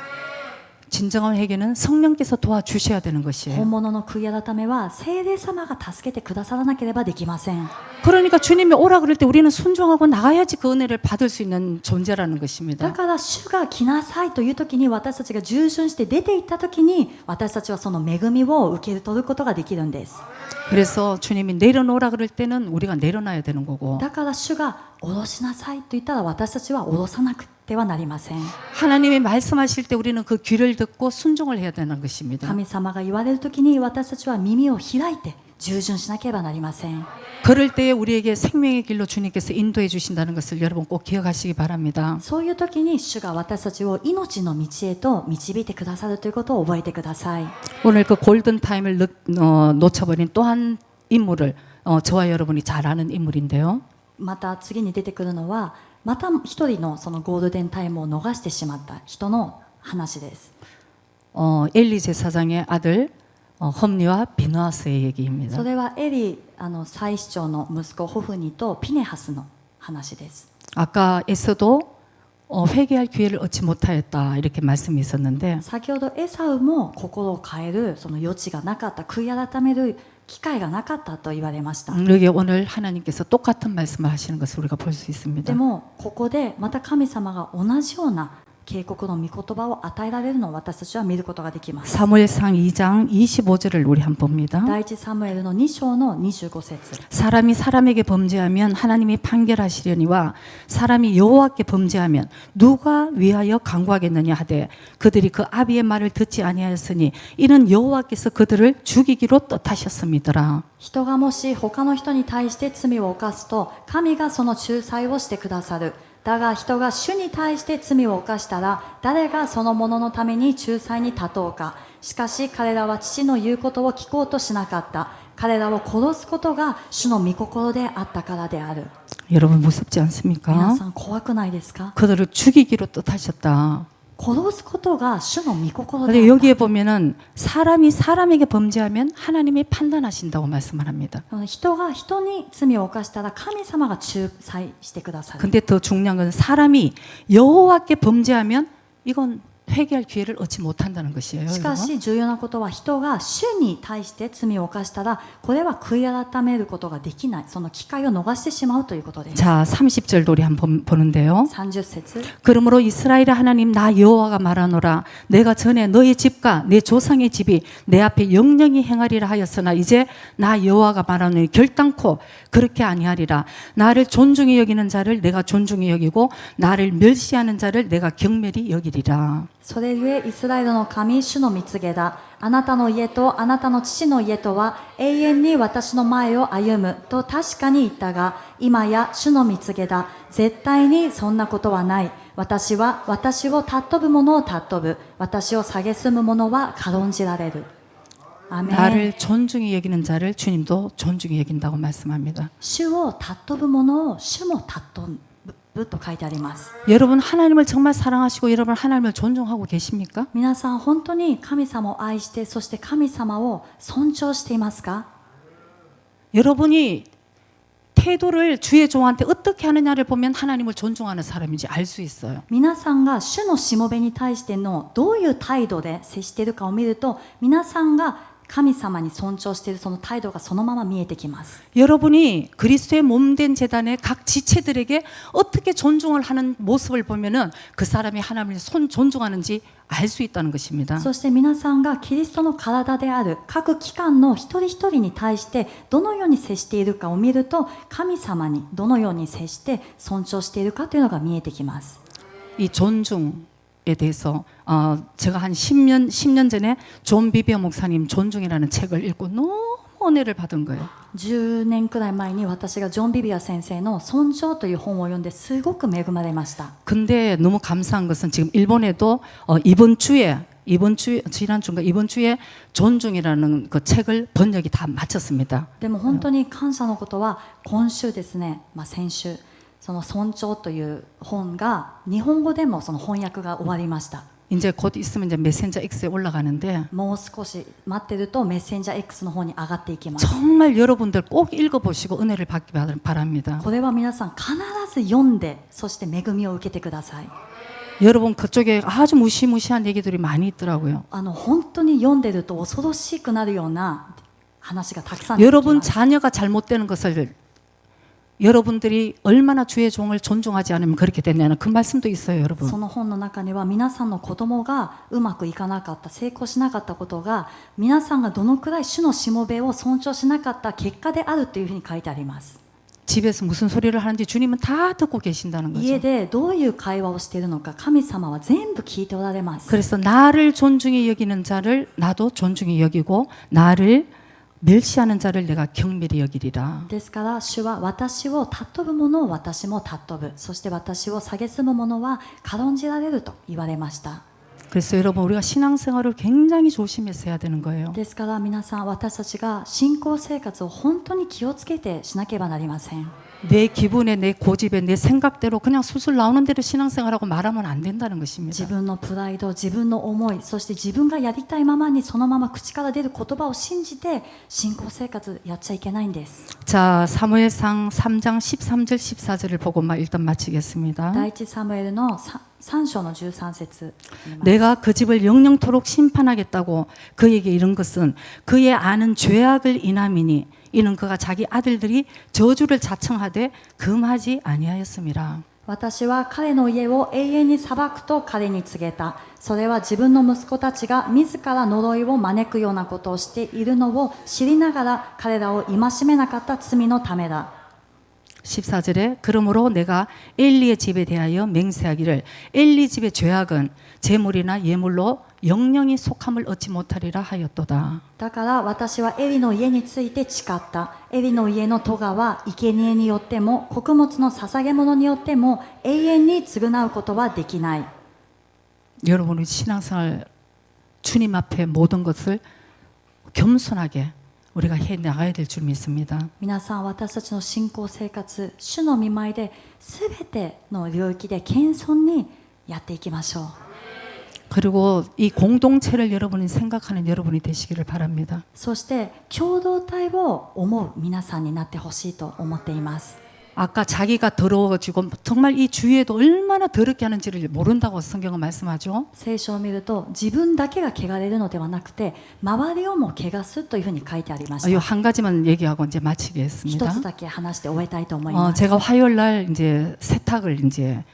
진정한 회개는 성령께서 도와주셔야 되는 것이에요. 本物の悔い改めは聖霊様が助けてくださらなければできません。 그러니까 주님이 오라 그럴 때 우리는 순종하고 나가야지 그 은혜를 받을 수 있는 존재라는 だ 것입니다. から主が来なさいという時に私たちが従順して出て行った時に私たちはその恵みを受け取ることができるんです。 그래서 주님이 내려놓으라 그럴 때는 우리가 내려놔야 되는 거고 だから主が下ろしなさいと言ったら私たちは下ろさなくてはなりません。 하나님이 말씀하실 때 우리는 그 귀를 듣고 순종을 해야 되는 것입니다. 神様が言われる時に私たちは耳を開いて従順しなければなりません。 그럴 때에 우리에게 생명의 길로 주님께서 인도해 주신다는 것을 여러분 꼭 기억하시기 바랍니다. そういう時に主が私たちを命の道へと導いてくださるということを覚えてください。 오늘 그 골든 타임을 놓쳐버린 또 한 인물을 저와 여러분이 잘 아는 인물인데요. また次に出てくるのはまた一人のそのゴールデンタイムを逃してしまった人の話です。 엘리 제사장의 아들 험리와 비느하스의 얘기입니다. それはエリ祭司長の息子ホフニとピネハスの話です。 아까 에서도 회개할 기회를 얻지 못하였다 이렇게 말씀이 있었는데 先ほどエサウも心を変えるその余地がなかった、悔い改める機会がなかったと言われました。 여기 오늘 하나님께서 똑같은 말씀을 하시는 것을 우리가 볼 수 で 있습니다. もここでまた神様が同じような警告の御言葉を与えられるのを私たちは見ることができます。 사무엘상 2장 25절을 우리 한번 봅니다. 第一サムエルの2章の25節 사람이 사람에게 범죄하면 하나님이 판결하시려니와 사람이 여호와께 범죄하면 누가 위하여 강구하겠느냐 하되 그들이 그 아비의 말을 듣지 아니하였으니 이는 여호와께서 그들을 죽이기로 뜻하셨음이더라. 人がもし他の人に対して罪を犯すと神がその仲裁をしてくださる。だが人が主に対して罪を犯したら誰がその者のために仲裁に立とうか。しかし彼らは父の言うことを聞こうとしなかった。彼らを殺すことが主の御心であったからである。 여러분 무섭지 皆 않습니까? さん怖くないですか？ 그들을 죽이기로 뜻하셨다. 殺すことが主の御心 근데 であっ 여기에 보면은 사람이 사람에게 범죄하면 하나님이 판단하신다고 말씀을 합니다. た。人が人に罪を犯したら神様が仲裁してくださる。 근데 더 중요한 건 사람이 여호와께 범죄하면 이건 회개할 기회를 얻지 못한다는 것이에요. しか 여러분. し重要なことは人が主に対して罪を犯したらこれは悔い改めることができない。その機会を逃してしまうということです。 자, 30절도 우리 한번 보는데요. 30節 그러므로 이스라엘의 하나님 나 여호와가 말하노라 내가 전에 너의 집과 내 조상의 집이 내 앞에 영영히 행하리라 하였으나 이제 나 여호와가 말하노니 결단코 그렇게 아니하리라. 나를 존중히 여기는 자를 내가 존중히 여기고 나를 멸시하는 자를 내가 경멸히 여기리라. それゆえイスラエルの神主の蜜げだ。あなたの家とあなたの父の家とは永遠に私の前を歩むと確かに言ったが今や主の蜜げだ。絶対にそんなことはない。私は私を尊ぶ者を尊ぶ。私を蔑む者は軽んじられる。アメン。 나를 존중히 여기는 자를 주님도 존중히 여긴다고 말씀합니다. 主を尊ぶ者を主も尊ぶと書いてあります。 여러분 하나님을 정말 사랑하시고 여러분 하나님을 존중하고 계십니까? 皆さん本当に神様を愛してそして神様を尊重していますか？ 여러분이 태도를 주의 종한테 어떻게 하느냐를 보면 하나님을 존중하는 사람인지 알 수 있어요. 皆さんが主のしもべに対してのどういう態度で接しているかを見ると皆さんが神様に尊重しているその態度がそのまま見えてきます。 여러분이 그리스도의 몸된 재단의 각 지체들에게 어떻게 존중을 하는 모습을 보면은 그 사람이 하나님을 존중하는지 알 수 있다는 것입니다. そして皆さんがキリストの体である各機関の一人一人に対してどのように接しているかを見ると神様にどのように接して尊重しているかというのが見えてきます。 이 존중에 대해서 제가 한 10년 전에 존 비비어 목사님 존중이라는 책을 읽고 너무 은혜를 받은 거예요. 10年くらい前に私がジョン・ビビア先生の尊重という本を読んですごく恵まれました。 근데 너무 감사한 것은 지금 일본에도 지난주인가 이번 주에 존중이라는 그 책을 번역이 다 마쳤습니다. でも本当に感謝のことは今週ですね、先週その尊重という本が日本語でもその翻訳が終わりました。 이제 곧 있으면 이제 메신저 X에 올라가는데 もう少し待ってるとメッセンジャー X の方に上がっていきます。 정말 여러분들 꼭 읽어보시고 은혜를 받기 바랍니다. これは皆さん必ず読んでそして恵みを受けてください。 여러분 그쪽에 아주 무시무시한 얘기들이 많이 있더라고요. 本当に読んでると恐ろしくなるような話がたくさん出てきます。 여러분 자녀가 잘못되는 것을 여러분들이 얼마나 주의 종을 존중하지 않으면 그렇게 됐냐는 그 말씀도 있어요, 여러분. その本の中には皆さんの子供がうまくいかなかった成功しなかったことが皆さんがどのくらい主のしもべを尊重しなかった結果であるというふうに書いてあります。 집에서 무슨 소리를 하는지 주님은 다 듣고 계신다는 家 거죠. でどういう会話をしているのか神様は全部聞いておられます。 그래서 나를 존중히 여기는 자를 나도 존중히 여기고 나를 멸시하는 자를 내가 경멸히 여기리라. ですから主は私を尊ぶ者を私も尊ぶ、そして私を蔑む者は軽んじられると言われました。 그래서 여러분 우리가 신앙생활을 굉장히 조심해서 해야 되는 거예요. ですから皆さん私たちが信仰生活を本当に気をつけてしなければなりません。 내 기분에 내 고집에 내 생각대로 그냥 술술 나오는 대로 신앙생활하고 말하면 안 된다는 것입니다. 自分のプライド、自分の思い、そして自分がやりたいままにそのまま口から出る言葉を信じて信仰生活やっちゃいけないんです。 자, 사무엘상 3장 13절 14절을 보고 일단 마치겠습니다. 第一サムエルの3章の13節 내가 그 집을 영영토록 심판하겠다고 그에게 이른 것은 그의 아는 죄악을 인함이니 이는 그가 자기 아들들이 저주를 자청하되 금하지 아니하였음이라. 私は彼の家を永遠に裁くと彼に告げた。それは自分の息子たちが自ら呪いを招くようなことをしているのを知りながら彼らを戒めなかった罪のためだ。 14절에 그러므로 내가 엘리의 집에 대하여 맹세하기를 엘리 집의 죄악은 제물이나 예물로 영영이 속함을 얻지 못하리라 하였도다. だから私はエリの家について誓った。エリの家の咎は生贄によっても穀物の捧げ物によっても永遠に償うことはできない。 여러분의 신앙생활 주님 앞에 모든 것을 겸손하게 우리가 해 나가야 될 줄 믿습니다. 皆さん、私たちの信仰生活、主の御前で全ての領域で謙遜にやっていきましょう。 그리고 이 공동체를 여러분이 생각하는 여러분이 되시기를 바랍니다. そして共同体を思う皆さんになってほしいと思っています。 아까 자기가 더러워지고 정말 이 주위에도 얼마나 더럽게 하는지를 모른다고 성경은 말씀하죠. 聖書を見ると自分だけが汚れるのではなくて周りをも汚すというふうに書いてありまし 이 た。 한 가지만 얘기하고 이제 一 마치겠습니다. つだけ話して終えたいと思います。 제가 화요일 날 이제 세탁을 이제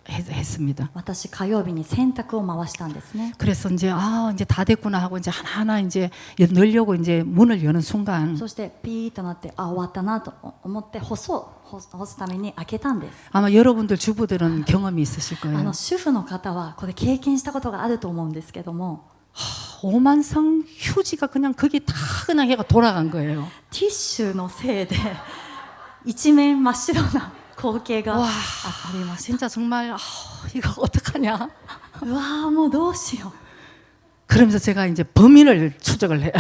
했습니다. 私火曜日に洗濯を回したんですね。 그래서 이제 이제 다 됐구나 하고 이제 하나하나 이제 넣으려고 이제 문을 여는 순간 そしてピーとなって終わったなと思って干すために開けたんです。 아마 여러분들 주부들은 경험이 있으실 거예요. 主婦の方はこれ経験したことがあると思うんですけども、 오만성 휴지가 그냥 거기 다 그냥 해가 돌아간 거예요. ティッシュのせいで一面真っ白な光景が 와 ありました。 진짜 정말 이거 어떡하냐. うわーもうどうしよ 그러면서 제가 이제 범인을 추적을 해요.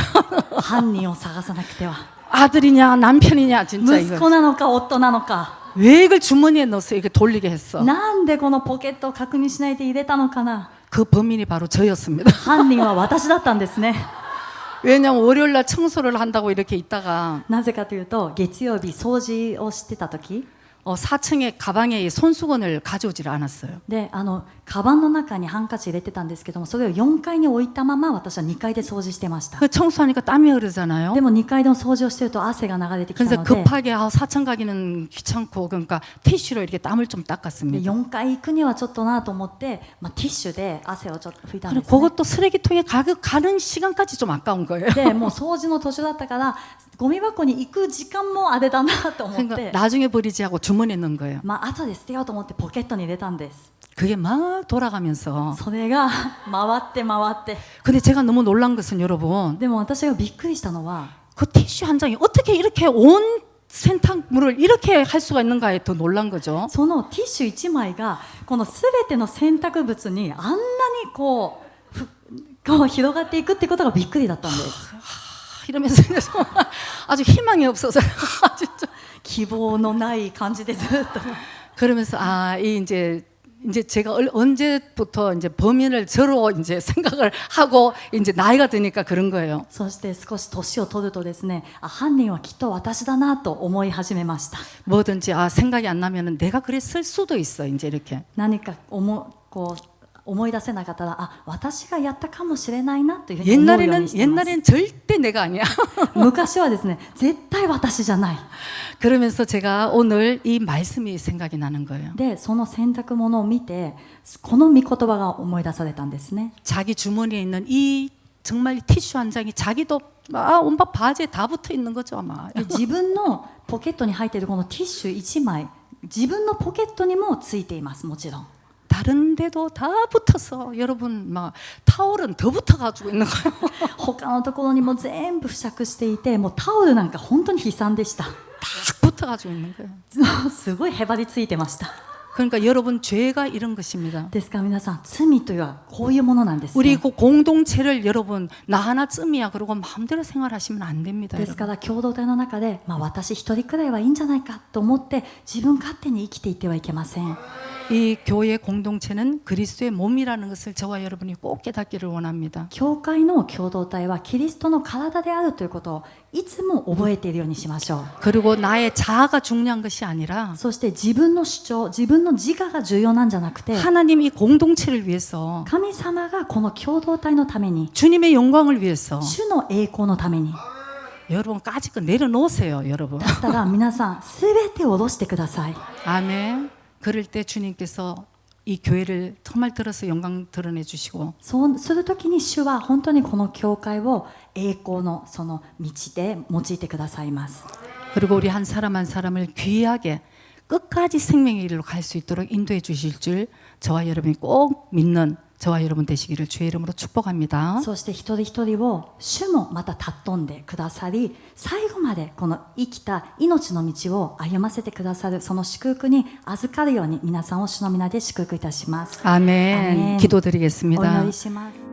う。犯人を探さなくては。 아들이냐 남편이냐 진짜 息 이거 子なのか夫なのか。 왜 이걸 주머니에 넣어서 이렇게 돌리게 했어. なんでこのポケットを確認しないで入れたのかな。 그 범인이 바로 저였습니다. 犯人は私だったんですね。 왜냐면 월요일 날 청소를 한다고 이렇게 있다가 なぜかというと月曜日掃除をしてた時 4층에 가방에 이 손수건을 가져오질 않았어요. でカバンの中にハンカチ入れてたんですけども、それを4階に置いたまま私は2階で掃除してました。 그 청소하니까 땀이 흐르잖아요. でも2階での掃除をしてると汗が流れてきた 그래서 ので、 급하게 4층 가기는 귀찮고 그러니까 티슈로 이렇게 땀을 좀 で 닦았습니다. 4階行くにはちょっとなと思って、ティッシュで汗をちょっと拭いたん 그리고 ですね。 그것도 쓰레기통에 가는 시간까지 좀 아까운 거예요. でもう掃除の途中だったからゴミ箱に行く時間もあれだなと思っ 그러니까 て、 나중에 버리지 하고 주머니에 넣은 거예요. 後で捨てようと思ってポケットに入れたんです。 그게 막 돌아가면서 それが回って回って、 근데 제가 너무 놀란 것은 여러분 でも私がびっくりしたのは 그 티슈 한 장이 어떻게 이렇게 온 세탁물을 이렇게 할 수가 있는가에 더 놀란 거죠. そのティッシュ1枚がこのすべての洗濯物にあんなにこう広がっていくってことがびっくりだったんです。 이러면서 아주 희망이 없어서 진짜 希望のない感じでずっと 그러면서 이 이제 제가 언제부터 이제 범인을 저로 이제 생각을 하고 이제 나이가 드니까 그런 거예요. そして少し年を取るとですね、犯人はきっと私だなと思い始めました。 뭐든지 생각이 안 나면은 내가 그랬을 수도 있어 이제 이렇게. 何か思い出せなかったら、私がやったかもしれないなというふうに思うようにしてます。 옛날에는 절대 내가 아니야. 昔はですね、絶対私じゃない。 그러면서 제가 오늘 이 말씀이 생각이 나는 거예요. で、その洗濯物を見て、この御言葉が思い出されたんですね。 자기 주머니에 있는 이 정말 티슈 한 장이 자기도 온갖 바지에 다 붙어 있는 거죠 아마. で自分のポケットに入っているこのティッシュ1枚、自分のポケットにもついています。もちろん。 다른 데도 다 붙어서 여러분 막 타올은 더 붙어가지고 있는 거예요. 他のところにも全部付着していて、もうタオルなんか本当に悲惨でした。 다 붙어가지고 있는 거예요. すごいへばりついてました。 그러니까 여러분 죄가 이런 것입니다. ですから皆さん、罪というのはこういうものなんです、ね。 우리 그 공동체를 여러분 나 하나쯤이야 그러고 마음대로 생활하시면 안 됩니다. ですから共同体の中で、私一人くらいはいいんじゃないかと思って自分勝手に生きていってはいけません。이 교회 공동체는 그리스도의 몸이라는 것을 저와 여러분이 꼭 깨닫기를 원합니다. 教会の共同体はキリストの体であるということをいつも覚えているようにしましょう。 그리고 나의 자아가 중요한 것이 아니라 そして自分の主張、自分の自我が重要なんじゃなくて、 하나님 이 공동체를 위해서 神様がこの共同体のために、 주님의 영광을 위해서 主の栄光のために、 여러분 까짓 거 내려놓으세요, 여러분. だったら皆さんすべて下ろしてください。 아멘. 그럴 때 주님께서 이 교회를 정말 들어서 영광 드러내 주시고 そうするときに主は本当にこの教会を栄光のその道で用いてくださいます。 그리고 우리 한 사람 한 사람을 귀하게 끝까지 생명의 길로 갈 수 있도록 인도해 주실 줄 저와 여러분이 꼭 믿는 저와 여러분 되시기를 주의 이름으로 축복합니다. そして一人一人を主もまた尊んでくださり、最後までこの生きた命の道を歩ませてくださるその祝福に預かるように皆さんを主の皆で祝福いたします。 아멘. 아멘. 기도드리겠습니다. お祈りします。